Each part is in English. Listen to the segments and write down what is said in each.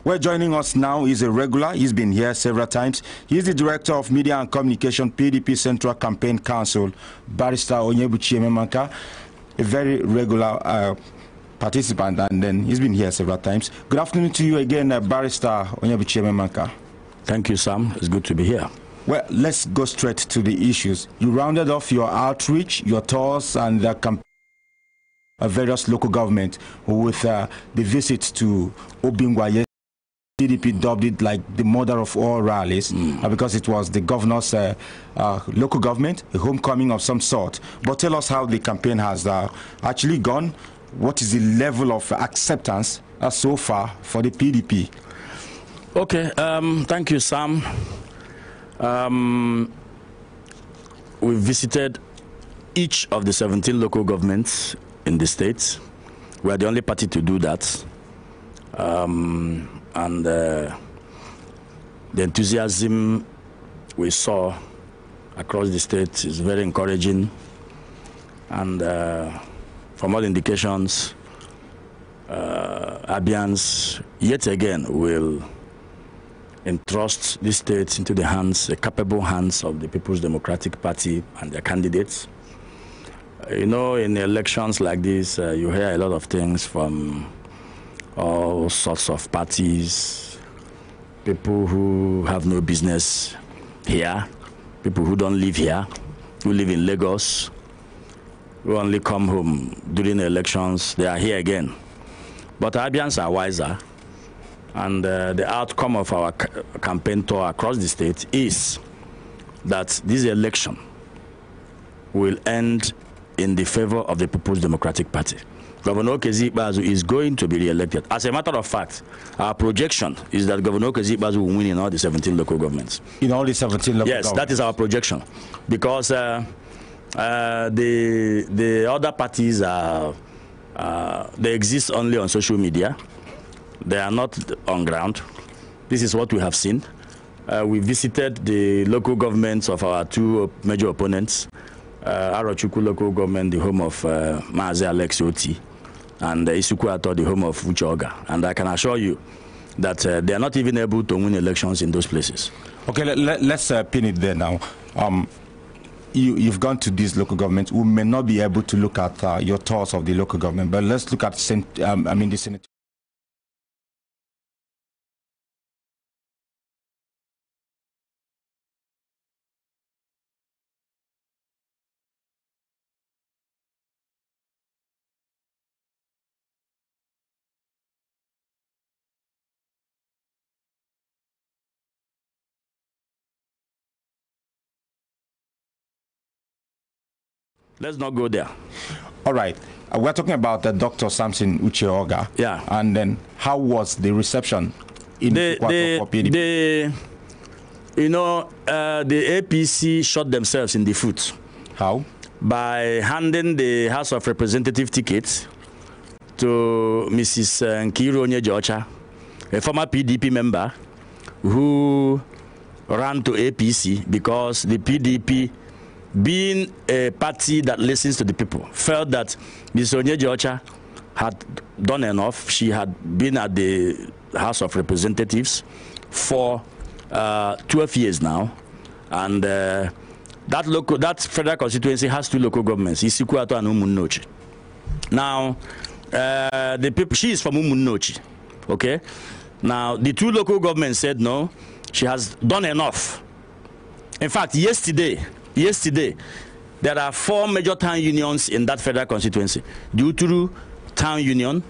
Well, joining us now is a regular. He's been here several times. He's the Director of Media and Communication, PDP Central Campaign Council, Barrister Onyebuchi Ememaka, a very regular participant, and then he's been here several times. Good afternoon to you again, Barrister Onyebuchi Ememaka. Thank you, Sam. It's good to be here. Well, let's go straight to the issues. You rounded off your outreach, your tours, and the campaign of various local government with the visit to Obingwa. PDP dubbed it like the mother of all rallies because it was the governor's local government, a homecoming of some sort. But tell us how the campaign has actually gone. What is the level of acceptance so far for the PDP? Okay, thank you, Sam. We visited each of the 17 local governments in the state. We are the only party to do that. And the enthusiasm we saw across the state is very encouraging. And from all indications, Abians yet again will entrust this state into the hands, the capable hands of the People's Democratic Party and their candidates. You know, in elections like this, you hear a lot of things from all sorts of parties, people who have no business here, people who don't live here, who live in Lagos, who only come home during the elections. They are here again. But Abians are wiser. And the outcome of our campaign tour across the state is that this election will end in the favor of the People's Democratic Party. Governor Okezi Ikpeazu is going to be re-elected. As a matter of fact, our projection is that Governor Okezi Ikpeazu will win in all the 17 local governments. In all the 17 local governments? Yes, that is our projection. Because the other parties they exist only on social media. They are not on ground. This is what we have seen. We visited the local governments of our two major opponents, Arochukwu local government, the home of Mazi Alex Oti, and Isukwuato, the home of Uche Oga. And I can assure you that they are not even able to win elections in those places. Okay, let's pin it there now. You've gone to these local governments. We may not be able to look at your tours of the local government, but let's look at the Senate. Let's not go there. All right. We're talking about Dr. Samson Uche Oga. Yeah. And then how was the reception in the APC shot themselves in the foot. How? By handing the House of Representative tickets to Mrs. Onyebuchi, a former PDP member who ran to APC because the PDP, being a party that listens to the people, felt that Ms. Onyebuchi had done enough. She had been at the House of Representatives for 12 years now, and that federal constituency has two local governments, Isukwuato and Umunnochi. Now, the people, she is from Umunnochi, okay? Now, the two local governments said no, she has done enough. In fact, yesterday, there are 4 major town unions in that federal constituency. The Uturu Town Union,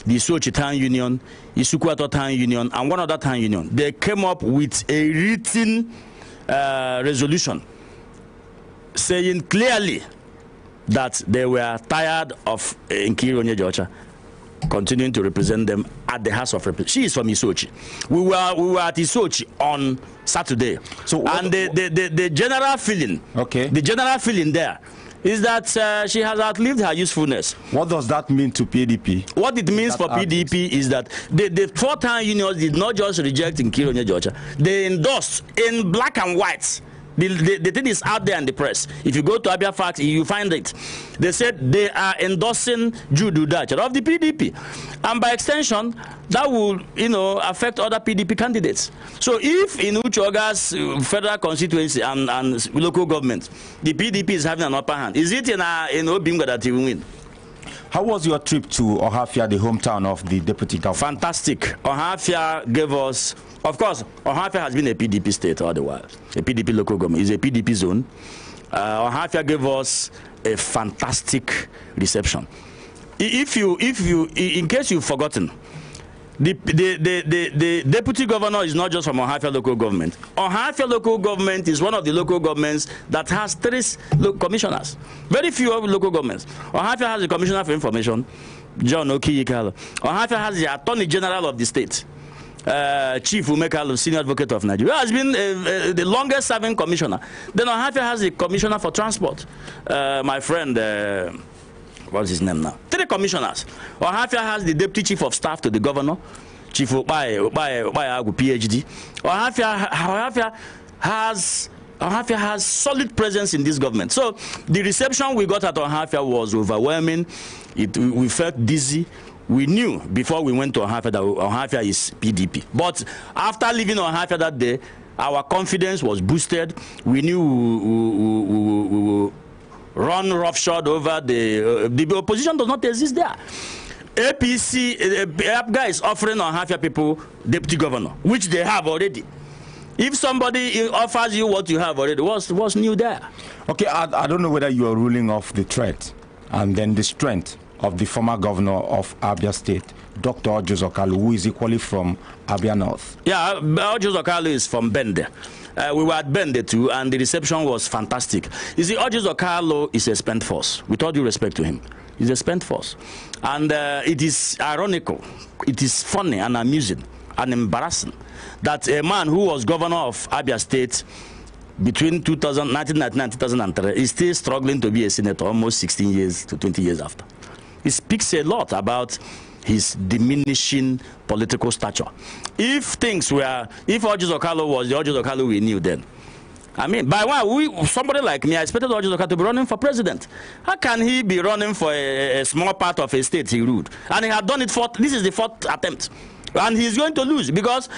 the Sochi Town Union, Isukwuato Town Union, and one other town union. They came up with a written resolution saying clearly that they were tired of Nkiru Onyebuchi continuing to represent them at the House of Representatives. She is from Isochi. We were at Isochi on Saturday. So the general feeling, the general feeling there is that she has outlived her usefulness. What does that mean to PDP? What it means for PDP is that the 4 town unions did not just reject Nkiru Onyebuchi. They endorsed in black and white The thing is out there in the press. If you go to Abia Facts, you find it. They said they are endorsing Jude Udacha of the PDP. And by extension, that will, affect other PDP candidates. So if in Uchoga's federal constituency and local government, the PDP is having an upper hand, is it in Obinga that he will win? How was your trip to Ohafia, the hometown of the deputy governor? Fantastic. Ohafia gave us, of course, Ohafia has been a PDP state all the while. A PDP local government is a PDP zone. Ohafia gave us a fantastic reception. In case you've forgotten, the deputy governor is not just from Ohafia local government. Ohafia local government is one of the local governments that has 3 commissioners. Very few local governments. Ohafia has the commissioner for information, John Okiyikalo. Ohafia has the attorney general of the state, Chief Umekalo, senior advocate of Nigeria, has been the longest serving commissioner. Then Ohafia has the commissioner for transport, my friend. What's his name now? 3 commissioners. Ohafia has the deputy chief of staff to the governor, Chief Obaye PhD. Ohafia has solid presence in this government. So the reception we got at Ohafia was overwhelming. We felt dizzy. We knew before we went to Ohafia that Ohafia is PDP. But after leaving Ohafia that day, our confidence was boosted. We knew we will run roughshod over the opposition does not exist there. APC guys offering Ohafia people deputy governor, which they have already. If somebody offers you what you have already, what's new there? Okay, I don't know whether you are ruling off the threat and then the strength of the former governor of Abia State, Dr. Ojo Okalu, who is equally from Abia North. Yeah, Ojo Okalu is from Bende. We were at Bende too, and the reception was fantastic. You see, Ojo Okalu is a spent force. With all due respect to him, he's a spent force. And it is ironical, it is funny and amusing and embarrassing that a man who was governor of Abia State between 1999 and 2003 is still struggling to be a senator almost 16 years to 20 years after. It speaks a lot about his diminishing political stature. If Ojo Okalu was the Ojo Okalu we knew then, I mean, by one, somebody like me, I expected Ojo Okalu to be running for president. How can he be running for a small part of a state he ruled? And he had done it this is the 4th attempt. And he's going to lose because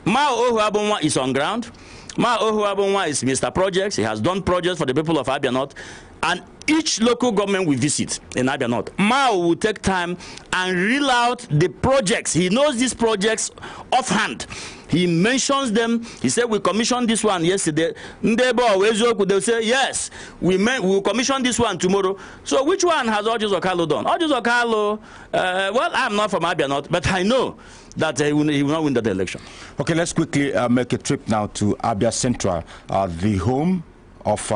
Mao Ohuabunwa is on ground. Mao Ohuabunwa is Mr. Projects. He has done projects for the people of Abia North. And each local government we visit in Abia North, Mao will take time and reel out the projects. He knows these projects offhand. He mentions them. He said, we commissioned this one yesterday. They'll say, yes, we'll commission this one tomorrow. So which one has Ojo Okalu done? Ojo Okalu, well, I'm not from Abia North, but I know that he will not win that election. Okay, let's quickly make a trip now to Abia Central, the home of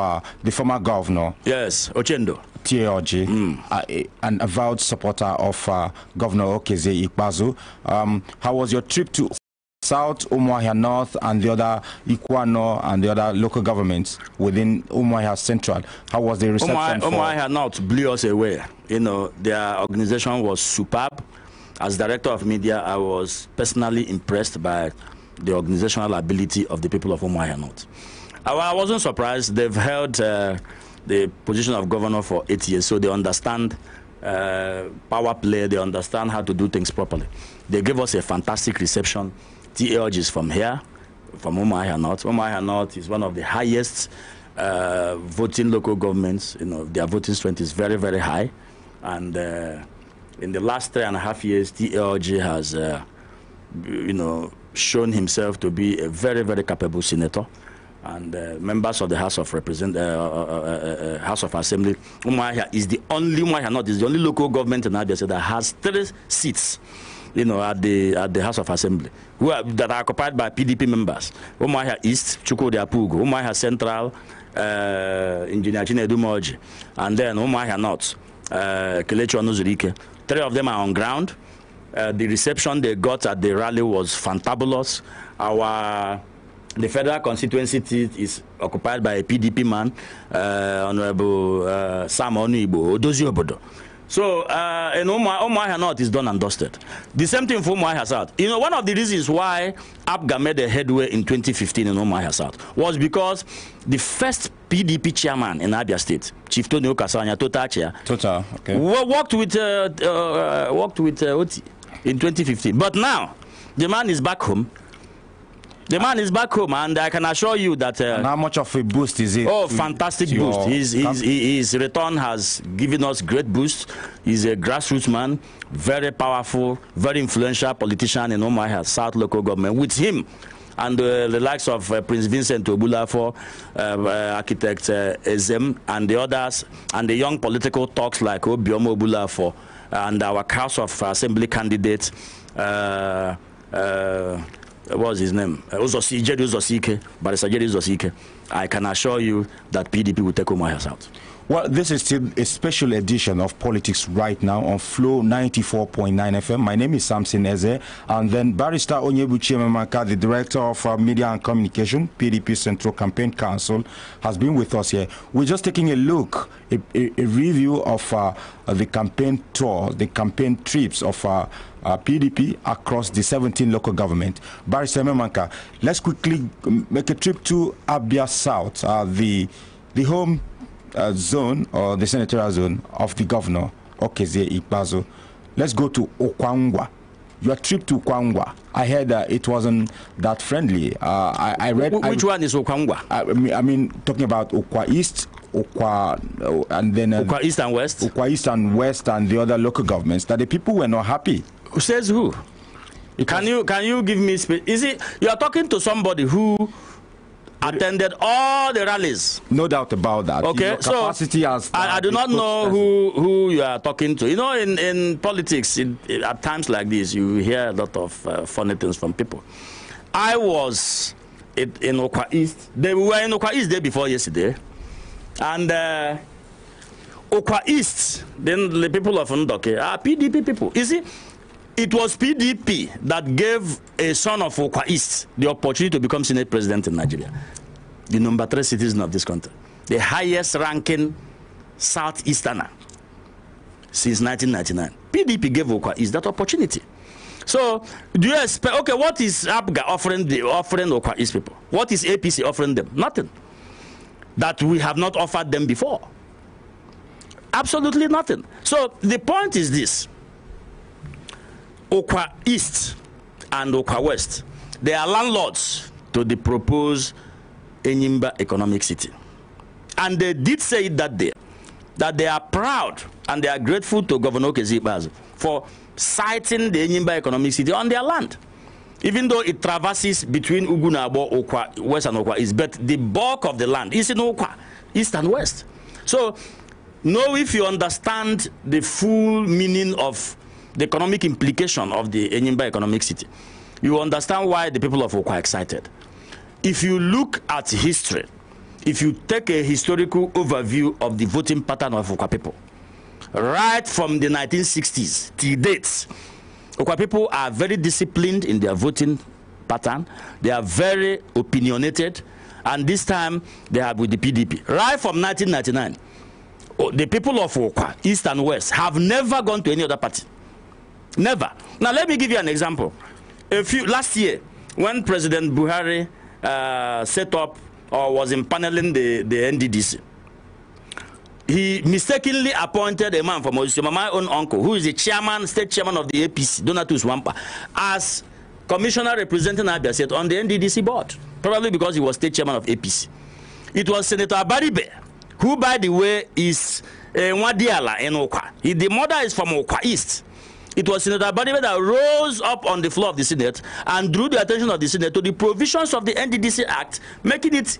the former governor. Yes, Ochendo. T.A.O.G., an avowed supporter of Governor Okeze Ikpeazu. How was your trip to South, Umuahia North, and the other Ikuano and the other local governments within Umuahia Central? How was the reception? Umuahia North blew us away. You know, their organization was superb. As director of media, I was personally impressed by the organizational ability of the people of Umuahia North. I wasn't surprised. They've held the position of governor for 8 years, so they understand power play. They understand how to do things properly. They gave us a fantastic reception. T.A.O.G. is from here, from Umuahia North. Umuahia North is one of the highest voting local governments. You know, their voting strength is very, very high. And in the last 3.5 years, T.A.O.G. has, shown himself to be a very, very capable senator. And members of the House of House of Assembly, Umuahia is the only local government in Abia State that has 3 seats, at the House of Assembly, that are occupied by PDP members. Umuahia East, Chukwudi Apugo, Umuahia Central, Engineer Chinedu Moji, and then Umuahia North, Kelechi Onuzurike. 3 of them are on ground. The reception they got at the rally was fantabulous. The federal constituency is occupied by a PDP man, Honorable Sam Onuibo Odozi Obodo. So in Umuahia North is done and dusted. The same thing for Umuahia South. You know, one of the reasons why APGA made a headway in 2015 in Umuahia South was because the first PDP chairman in Abia State, Chief Tony Okasanya, worked with Oti in 2015. But now, the man is back home. The man is back home, and I can assure you that... and how much of a boost is it? Oh, fantastic boost. His return has given us great boost. He's a grassroots man, very powerful, very influential politician in Umuahia South local government. With him and the likes of Prince Vincent Obulafo, architect Ezem, and the others, and the young political talks like Obiomo Obulafo, and our House of Assembly candidate, what was his name? Barrister Jerry Uzosike. I can assure you that PDP will take Umuahia South. Well, this is still a special edition of Politics Right Now on Flow 94.9 FM. My name is Samson Eze, and then Barrister Onyebuchi Ememaka, the Director of Media and Communication, PDP Central Campaign Council, has been with us here. We're just taking a look, a review of the campaign tour, the campaign trips of PDP across the 17 local government. Barrister Ememaka, let's quickly make a trip to Abia South, the home zone or the senatorial zone of the governor, Okezie Ikpeazu. Let's go to Okwangwa. Your trip to Okwangwa, I heard it wasn't that friendly. I read... Which one is Okwangwa? I mean, talking about Okwa East, and then... Okwa East and West? Okwa East and West and the other local governments, that the people were not happy. Who says who? Can you give me space? Is it you are talking to somebody who attended all the rallies? No doubt about that. Okay, so I do not know who you are talking to. You know, in politics, at times like this, you hear a lot of funny things from people. I was in Okwa East. We were in Okwa East day before yesterday, and Okwa East. Then the people of Ndoke are PDP people. You see, it was PDP that gave a son of Okwa East the opportunity to become Senate President in Nigeria. The number 3 citizen of this country. The highest ranking Southeasterner since 1999. PDP gave Okwa East that opportunity. So, do you expect, okay, what is APGA offering Okwa East people? What is APC offering them? Nothing. That we have not offered them before. Absolutely nothing. So, the point is this. Okwa East and Okwa West, they are landlords to the proposed Enyimba Economic City. And they did say it that day, that they are proud and they are grateful to Governor Okezie Ikpeazu for citing the Enyimba Economic City on their land. Even though it traverses between Ugunabo, Okwa West and Okwa East, but the bulk of the land is in Okwa East and West. So, know if you understand the full meaning of the economic implication of the Enyimba Economic City, you understand why the people of Okwa are excited. If you look at history, if you take a historical overview of the voting pattern of Okwa people, right from the 1960s till date, Okwa people are very disciplined in their voting pattern. They are very opinionated, and this time they are with the PDP. Right from 1999, the people of Okwa, East and West, have never gone to any other party. Never. Now let me give you an example. Last year, when President Buhari set up or was impaneling the NDDC, he mistakenly appointed a man from Osisoma, my own uncle, who is the chairman, state chairman of the APC, Donatus Wampa, as commissioner representing Abia State on the NDDC board, probably because he was state chairman of APC. It was Senator Baribe, who, by the way, is Nwadiala in Okwa. The mother is from Okwa East. It was Senator Baribe that rose up on the floor of the Senate and drew the attention of the Senate to the provisions of the NDDC Act, making it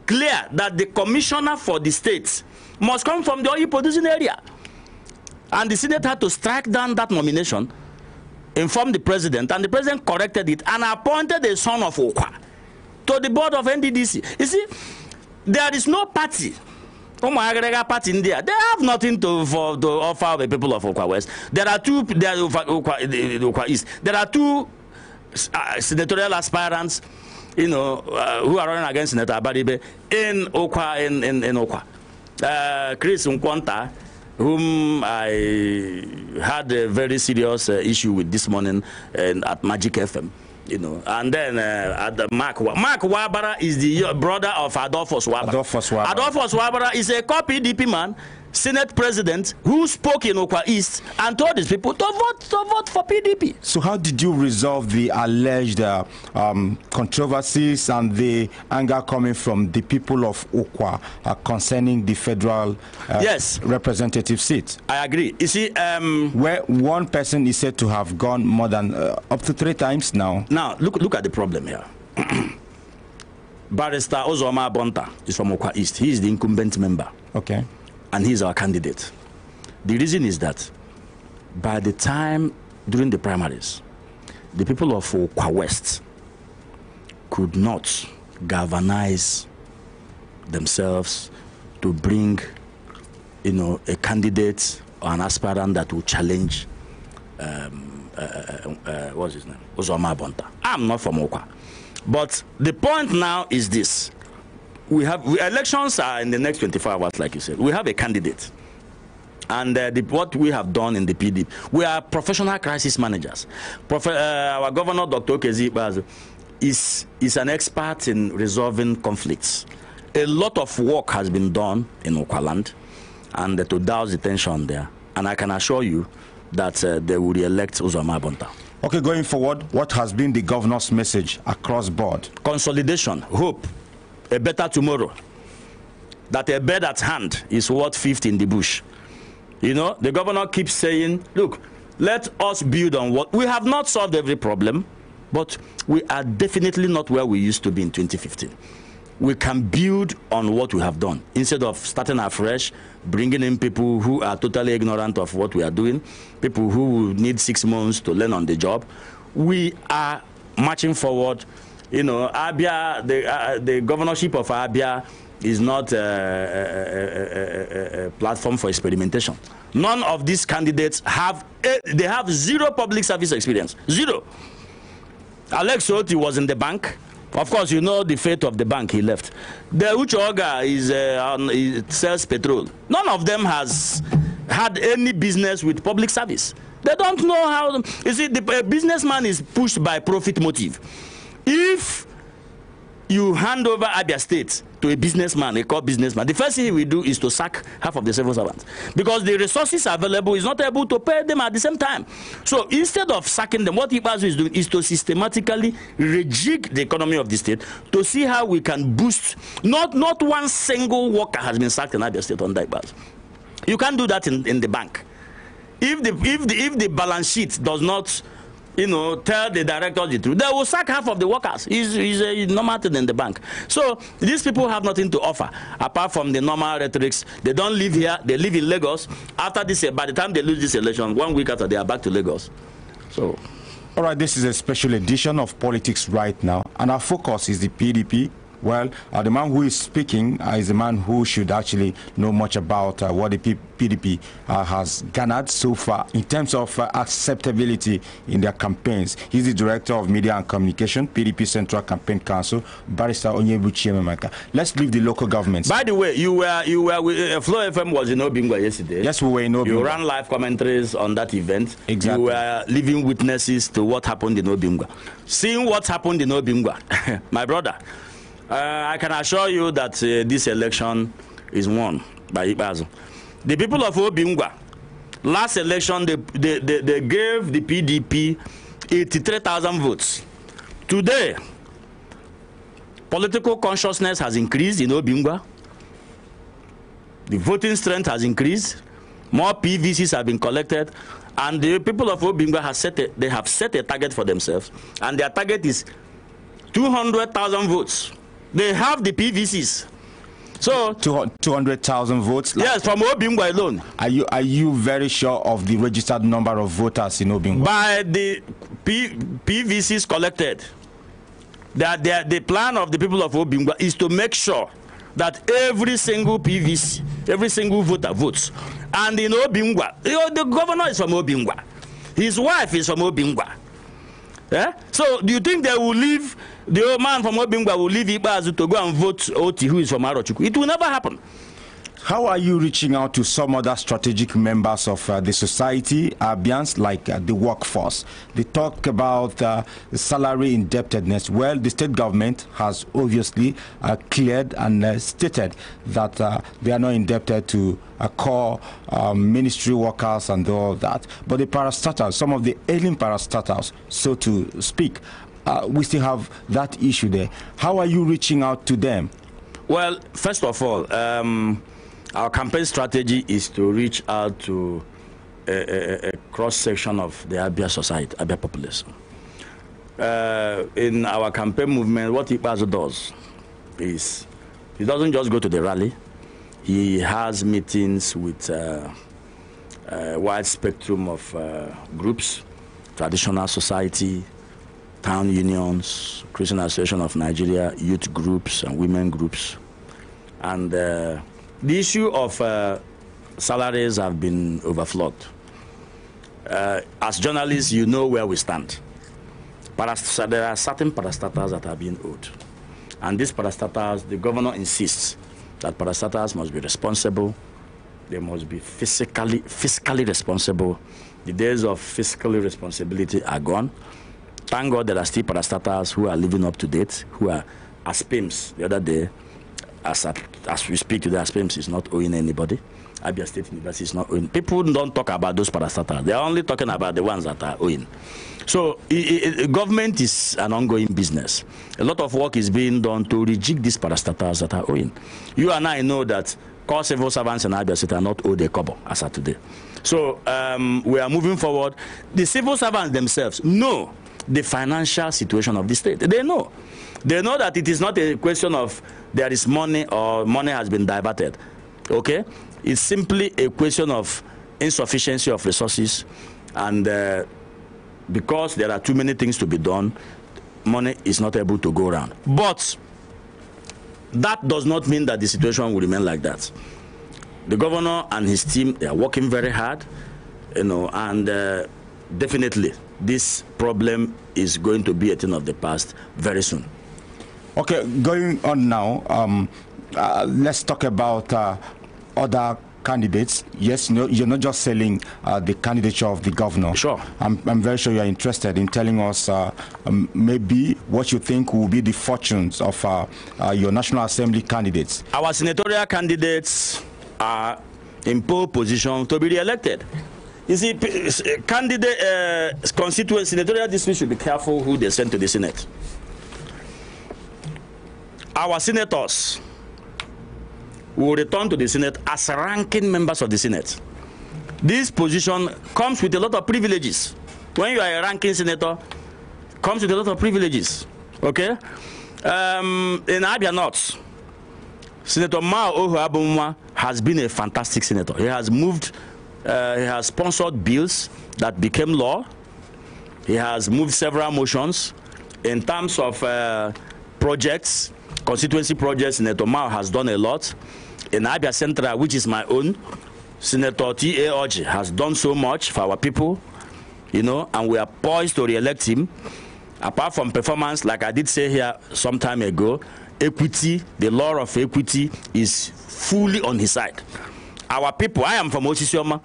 clear that the commissioner for the states must come from the oil producing area. And the Senate had to strike down that nomination, inform the president, and the president corrected it and appointed a son of Okwa to the board of NDDC. You see, there is no party. Party in there. They have nothing to offer the people of Okwa West. There are two. Okwa East. There are two senatorial aspirants, you know, who are running against Senator Baribe in Okwa. In Okwa, Chris Nkwanta whom I had a very serious issue with this morning at Magic FM, you know, and then at the Mark Wabara is the brother of Adolphus Wabara. Adolphus Wabara is a PDP man, Senate president, who spoke in Okwa East and told his people to vote for PDP. So how did you resolve the alleged controversies and the anger coming from the people of Okwa concerning the federal representative seat? I agree. You see, where one person is said to have gone more than up to 3 times now. Now, look at the problem here. Barrister Ozoma Bonta is from Okwa East. He is the incumbent member. Okay. And he's our candidate. The reason is that by the time during the primaries, the people of Okwa West could not galvanize themselves to bring, you know, a candidate or an aspirant that will challenge what's his name? Ozoma Bonta. I'm not from Okwa. But the point now is this. Elections are in the next 24 hours, like you said. We have a candidate. And what we have done in the PDP, we are professional crisis managers. Our governor, Dr. Okezi Ibazu, is an expert in resolving conflicts. A lot of work has been done in Okwaland and to douse the tension there. And I can assure you that they will re-elect Ozoma Bonta. Okay, going forward, what has been the governor's message across board? Consolidation, hope. A better tomorrow. That a bird at hand is worth 50 in the bush. You know, the governor keeps saying, look, let us build on what we have not solved every problem, but we are definitely not where we used to be in 2015. We can build on what we have done instead of starting afresh, bringing in people who are totally ignorant of what we are doing, people who need 6 months to learn on the job. We are marching forward. You know, Abia, the governorship of Abia is not a platform for experimentation. None of these candidates have, they have 0 public service experience. 0. Alex Oti was in the bank. Of course, you know the fate of the bank he left. The Uchoga he sells petrol. None of them has had any business with public service. They don't know how. You see, the businessman is pushed by profit motive. If you hand over Abia State to a businessman, a core businessman, the first thing he will do is to sack half of the civil servants because the resources available is not able to pay them at the same time. So instead of sacking them, what Ibazu is doing is to systematically rejig the economy of the state to see how we can boost. Not one single worker has been sacked in Abia State on Ibazu. You can't do that in the bank. If the balance sheet does not, you know, tell the director the truth, they will sack half of the workers. It's a normal thing in the bank. So these people have nothing to offer apart from the normal rhetorics. They don't live here. They live in Lagos. After this, by the time they lose this election, 1 week after, they are back to Lagos. So, all right, this is a special edition of Politics Right Now, and our focus is the PDP. Well, the man who is speaking is a man who should actually know much about what the PDP has garnered so far in terms of acceptability in their campaigns. He's the Director of Media and Communication, PDP Central Campaign Council, Barrister Onyebuchi Ememaka. Let's leave the local governments. By the way, you were with Flow FM was in Obingwa yesterday. Yes, we were in Obingwa. You ran live commentaries on that event. Exactly. You were living witnesses to what happened in Obingwa. Seeing what happened in Obingwa, my brother, I can assure you that this election is won by Ibazu. The people of Obingwa, last election, they gave the PDP 83,000 votes. Today, political consciousness has increased in Obingwa. The voting strength has increased. More PVCs have been collected. And the people of Obingwa have set a target for themselves. And their target is 200,000 votes. They have the PVCs. So 200,000 votes. Yes, from Obingwa alone. Are you very sure of the registered number of voters in Obingwa? By the PVCs collected, the plan of the people of Obingwa is to make sure that every single PVC, every single voter votes. And in Obingwa, the governor is from Obingwa. His wife is from Obingwa. Yeah? So do you think they will leave, the old man from Obingwa will leave Ibazu to go and vote Oti, who is from Arochukwu? It will never happen. How are you reaching out to some other strategic members of the society, Abians, like the workforce? They talk about salary indebtedness. Well, the state government has obviously cleared and stated that they are not indebted to core ministry workers and all that. But the parastatals, some of the ailing parastatals, so to speak, we still have that issue there. How are you reaching out to them? Well, first of all, our campaign strategy is to reach out to a cross-section of the Abia society, Abia population. In our campaign movement, what Ipazo does is he doesn't just go to the rally. He has meetings with a wide spectrum of groups, traditional society, town unions, Christian Association of Nigeria, youth groups and women groups. And the issue of salaries have been overflowed. As journalists, you know where we stand. There are certain parastatals that are being owed. And these parastatals, the governor insists that parastatals must be responsible. They must be fiscally responsible. The days of fiscal responsibility are gone. Thank God there are still parastatals who are living up to date, who are as PIMS the other day. As we speak today, ASPEMS is not owing anybody. Abia State University is not owing. People don't talk about those parastatals. They are only talking about the ones that are owing. So government is an ongoing business. A lot of work is being done to rejig these parastatals that are owing. You and I know that core civil servants in Abia State are not owed a kobo as of today. So we are moving forward. The civil servants themselves know the financial situation of the state. They know. They know that it is not a question of there is money or money has been diverted. Okay? It's simply a question of insufficiency of resources, and because there are too many things to be done, money is not able to go around. But that does not mean that the situation will remain like that. The governor and his team, they are working very hard, you know, and definitely this problem is going to be a thing of the past very soon. Okay, going on now, let's talk about other candidates. Yes, no, you're not just selling the candidature of the governor. Sure. I'm very sure you're interested in telling us maybe what you think will be the fortunes of your National Assembly candidates. Our senatorial candidates are in pole position to be re-elected. You see, constituent senatorial districts should be careful who they send to the Senate. Our senators will return to the Senate as ranking members of the Senate. This position comes with a lot of privileges. When you are a ranking senator, comes with a lot of privileges. Okay? In Abia North, Senator Mao Ohuabunwa has been a fantastic senator. He has moved, he has sponsored bills that became law. He has moved several motions in terms of projects. Constituency projects. Senator Mao has done a lot. In Abia Central, which is my own, Senator T.A. Oji has done so much for our people, you know, and we are poised to re-elect him. Apart from performance, like I did say here some time ago, equity, the law of equity is fully on his side. Our people, I am from Osisioma.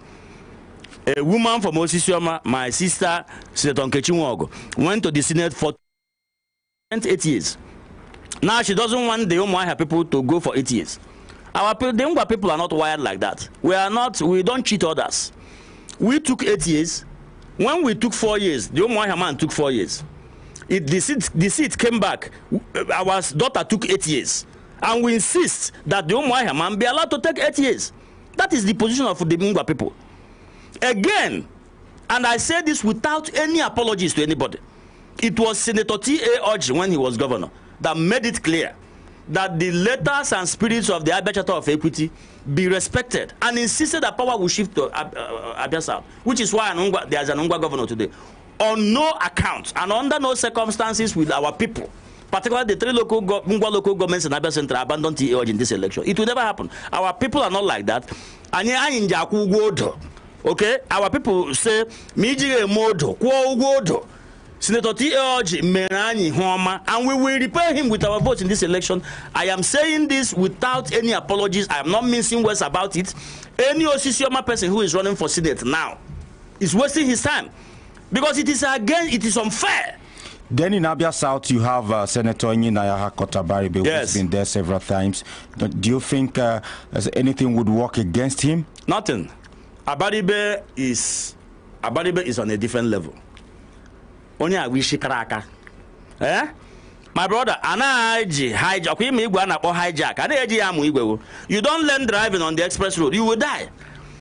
A woman from Osisioma, my sister, Senator Nkechi Nwogo, went to the Senate for 8 years. Now she doesn't want the Umuahia people to go for 8 years. The Umba people are not wired like that. We don't cheat others. We took 8 years. When we took 4 years, the Umuahia man took 4 years. The seat came back. Our daughter took 8 years. And we insist that the Umuahia man be allowed to take 8 years. That is the position of the Umba people. Again, and I say this without any apologies to anybody, it was Senator T.A. Oji, when he was governor, that made it clear that the letters and spirits of the Abia Charter of Equity be respected, and insisted that power will shift to Abia South, which is why there is an Ungwa governor today. On no account and under no circumstances will our people, particularly the 3 Ungwa local governments in Abia Central, abandon TAO in this election. It will never happen. Our people are not like that. Okay? Our people say, Miji modo, Senator T.L.G. Merani Homa, and we will repay him with our votes in this election. I am saying this without any apologies. I am not mincing words about it. Any Osisioma person who is running for Senate now is wasting his time because it is unfair. Then in Abia South, you have Senator Nyinaya Kotabaribe, yes, who's been there several times. Do you think anything would work against him? Nothing. Abaribe is on a different level. Only I wish karaka. My brother, hijack. You don't learn driving on the express road, you will die.